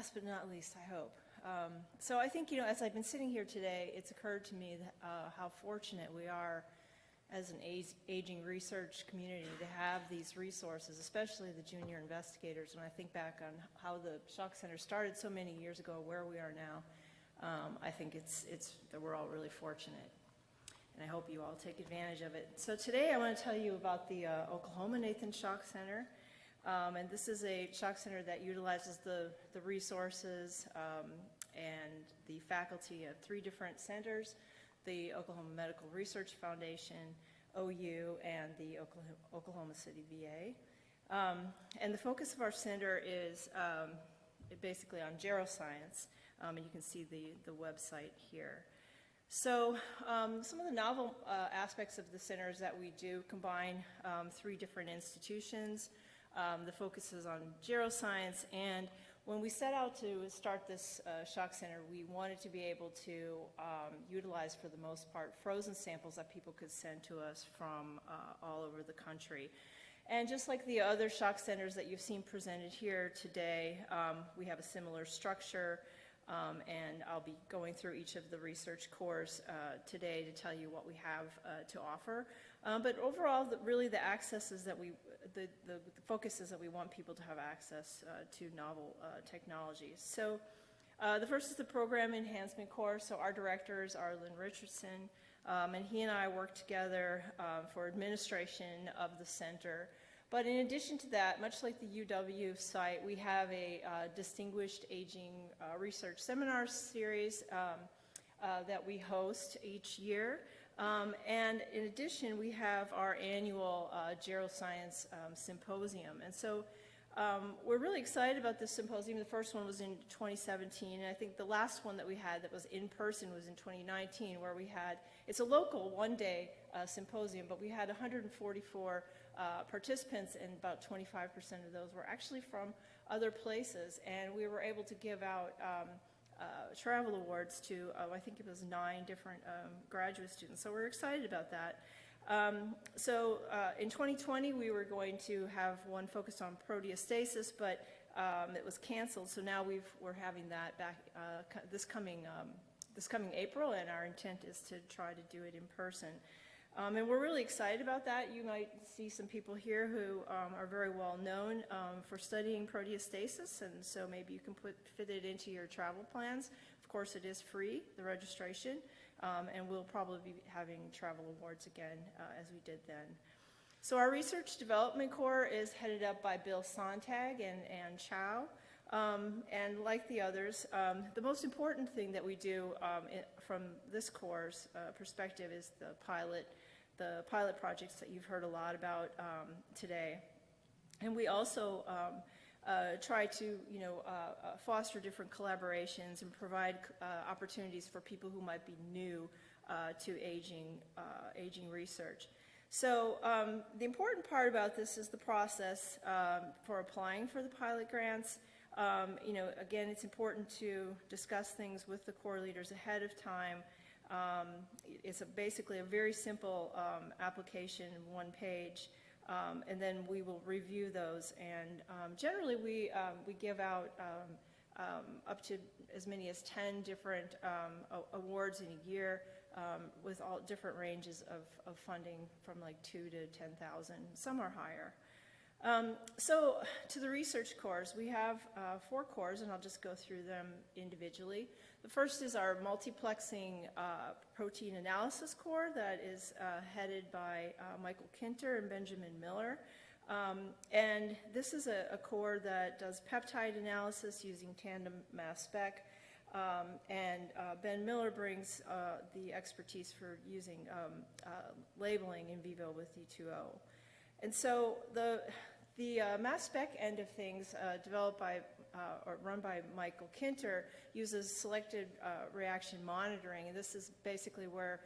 last but not least, I hope. So I think, as I've been sitting here today, it's occurred to me that, how fortunate we are as an aging research community to have these resources, especially the junior investigators. When I think back on how the Shock Center started so many years ago, where we are now, I think it's that we're all really fortunate. And I hope you all take advantage of it. So today I want to tell you about the Oklahoma Nathan Shock Center. And this is a shock center that utilizes the resources and the faculty of 3 different centers: the Oklahoma Medical Research Foundation, OU, and the Oklahoma City VA. And the focus of our center is basically on Geroscience, and you can see the website here. So some of the novel aspects of the center is that we do combine 3 different institutions. The focus is on Geroscience, and when we set out to start this shock center, we wanted to be able to utilize, for the most part, frozen samples that people could send to us from all over the country. And just like the other shock centers that you've seen presented here today, we have a similar structure, and I'll be going through each of the research cores today to tell you what we have to offer. But overall, really the access is that the focus is that we want people to have access to novel technologies. So the first is the Program Enhancement Course. So our directors are Lynn Richardson, and he and I work together for administration of the center. But in addition to that, much like the UW site, we have a distinguished aging research seminar series that we host each year. And in addition, we have our annual Geroscience Symposium. And so we're really excited about this symposium. The first one was in 2017, and I think the last one that we had that was in person was in 2019, where we had, it's a local one-day symposium, but we had 144 participants, and about 25% of those were actually from other places. And we were able to give out travel awards to, I think it was 9 different graduate students. So we're excited about that. So in 2020, we were going to have one focused on proteostasis, but it was canceled. So now we're having that back this coming April, and our intent is to try to do it in person. And we're really excited about that. You might see some people here who are very well known for studying proteostasis, and so maybe you can fit it into your travel plans. Of course, it is free, the registration, and we'll probably be having travel awards again as we did then. So our Research Development Core is headed up by Bill Sontag and Ann Chow. And like the others, the most important thing that we do from this core's perspective is the pilot projects that you've heard a lot about today. And we also try to foster different collaborations and provide opportunities for people who might be new to aging research. So the important part about this is the process for applying for the pilot grants. Again, it's important to discuss things with the core leaders ahead of time. It's basically a very simple application, 1 page, and then we will review those. And generally, we give out up to as many as 10 different awards in a year, with all different ranges of funding from like 2 to 10,000. Some are higher. So to the research cores, we have 4 cores, and I'll just go through them individually. The first is our multiplexing protein analysis core that is headed by Michael Kinter and Benjamin Miller. And this is a core that does peptide analysis using tandem mass spec. And Ben Miller brings the expertise for using labeling in vivo with D2O. And so the mass spec end of things, developed by or run by Michael Kinter, uses selected reaction monitoring, and this is basically where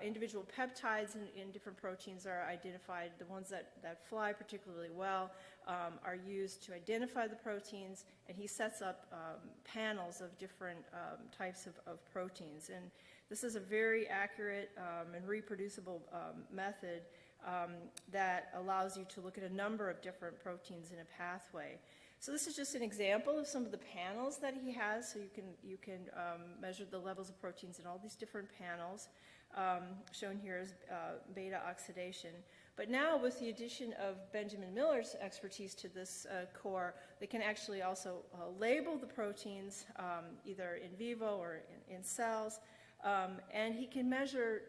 individual peptides in different proteins are identified. The ones that fly particularly well are used to identify the proteins, and he sets up panels of different types of proteins. And this is a very accurate and reproducible method that allows you to look at a number of different proteins in a pathway. So this is just an example of some of the panels that he has. So you can measure the levels of proteins in all these different panels. Shown here is beta oxidation. But now with the addition of Benjamin Miller's expertise to this core, they can actually also label the proteins either in vivo or in cells. And he can measure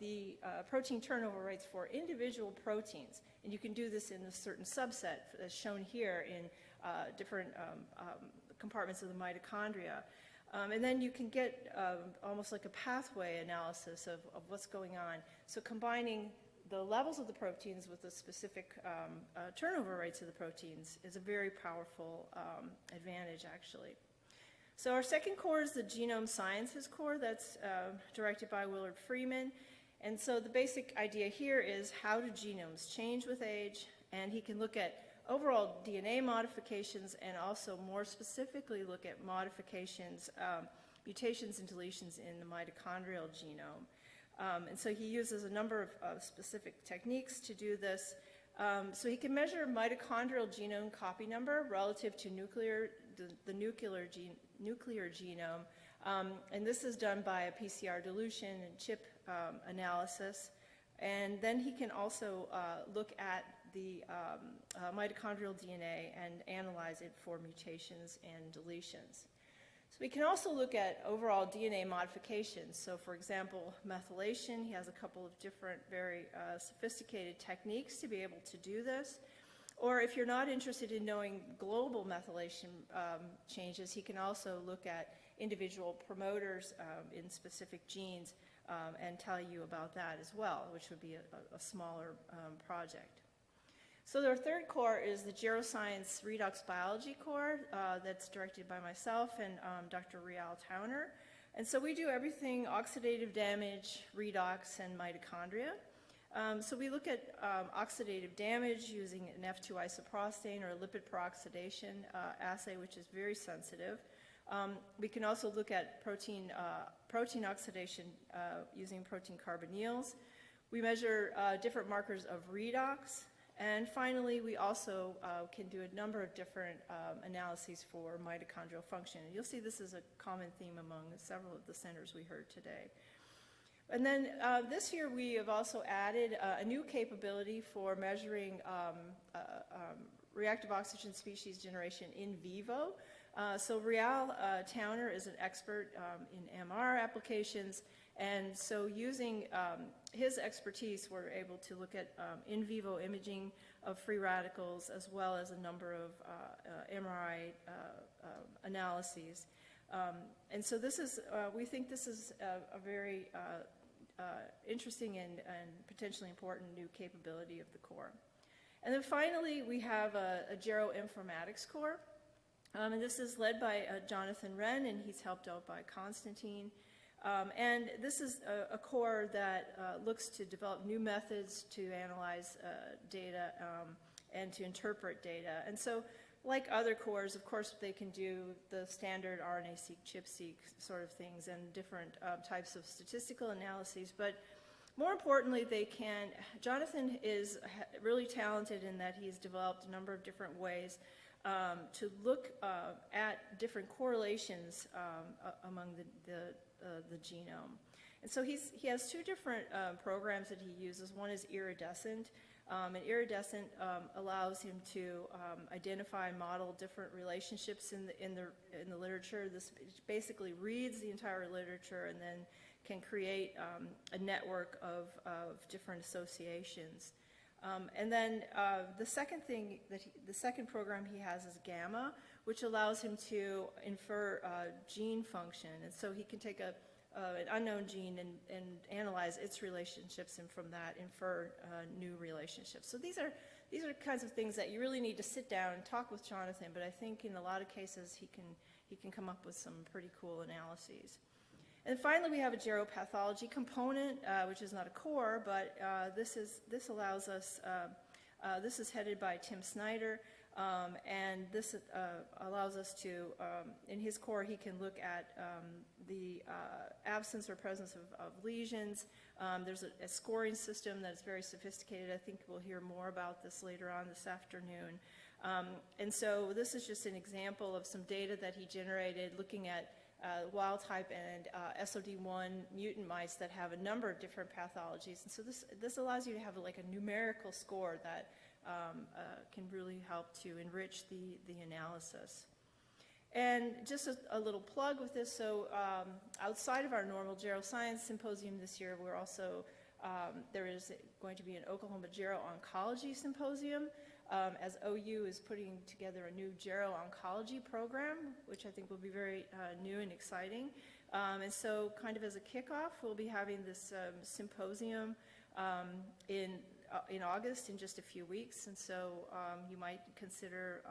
the protein turnover rates for individual proteins. And you can do this in a certain subset, as shown here in different compartments of the mitochondria. And then you can get almost like a pathway analysis of what's going on. So combining the levels of the proteins with the specific turnover rates of the proteins is a very powerful advantage, actually. So our second core is the Genome Sciences core that's directed by Willard Freeman. And so the basic idea here is how do genomes change with age? And he can look at overall DNA modifications and also more specifically look at modifications, mutations and deletions in the mitochondrial genome. And so he uses a number of specific techniques to do this. So he can measure mitochondrial genome copy number relative to the nuclear genome. And this is done by a PCR dilution and chip analysis. And then he can also look at the mitochondrial DNA and analyze it for mutations and deletions. So we can also look at overall DNA modifications. So for example, methylation, he has a couple of different very sophisticated techniques to be able to do this. Or if you're not interested in knowing global methylation changes, he can also look at individual promoters in specific genes and tell you about that as well, which would be a smaller project. So our third core is the Geroscience Redox Biology core that's directed by myself and Dr. Rial Towner. And so we do everything oxidative damage, redox, and mitochondria. So we look at oxidative damage using an F2 isoprostane or a lipid peroxidation assay, which is very sensitive. We can also look at protein oxidation using protein carbonyls. We measure different markers of redox. And finally, we also can do a number of different analyses for mitochondrial function. And you'll see this is a common theme among several of the centers we heard today. And then this year we have also added a new capability for measuring reactive oxygen species generation in vivo. So Rial Towner is an expert in MR applications, and so using his expertise, we're able to look at in vivo imaging of free radicals as well as a number of MRI analyses. And so this is, we think this is a very interesting and potentially important new capability of the core. And then finally, we have a geroinformatics core. And this is led by Jonathan Wren, and he's helped out by Constantine. And this is a core that looks to develop new methods to analyze data and to interpret data. And so, like other cores, of course, they can do the standard RNA-seq, ChIP-seq sort of things and different types of statistical analyses. But more importantly, Jonathan is really talented in that he's developed a number of different ways to look at different correlations among the genome. And so he has two different programs that he uses. One is iridescent. And iridescent allows him to identify and model different relationships in the literature. This basically reads the entire literature and then can create a network of different associations. And then the second program he has is Gamma, which allows him to infer gene function. And so he can take an unknown gene and analyze its relationships, and from that infer new relationships. So these are kinds of things that you really need to sit down and talk with Jonathan. But I think in a lot of cases he can come up with some pretty cool analyses. And finally, we have a Geropathology Component, which is not a core, but this allows us. This is headed by Tim Snyder, and this allows us to, in his core, he can look at the absence or presence of lesions. There's a scoring system that's very sophisticated. I think we'll hear more about this later on this afternoon. And so this is just an example of some data that he generated looking at wild type and SOD1 mutant mice that have a number of different pathologies. And so this allows you to have like a numerical score that can really help to enrich the analysis. And just a little plug with this, so outside of our normal Geroscience Symposium this year, we're also, there is going to be an Oklahoma GeroOncology Symposium, as OU is putting together a new GeroOncology program, which I think will be very new and exciting. And so kind of as a kickoff, we'll be having this symposium in August, in just a few weeks, and so you might consider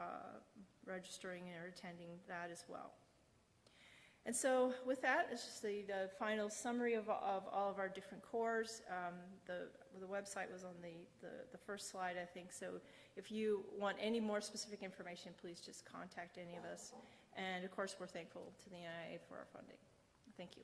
registering or attending that as well. And so with that, it's just the final summary of all of our different cores. The website was on the first slide, I think, so if you want any more specific information, please just contact any of us. And of course, we're thankful to the NIA for our funding. Thank you.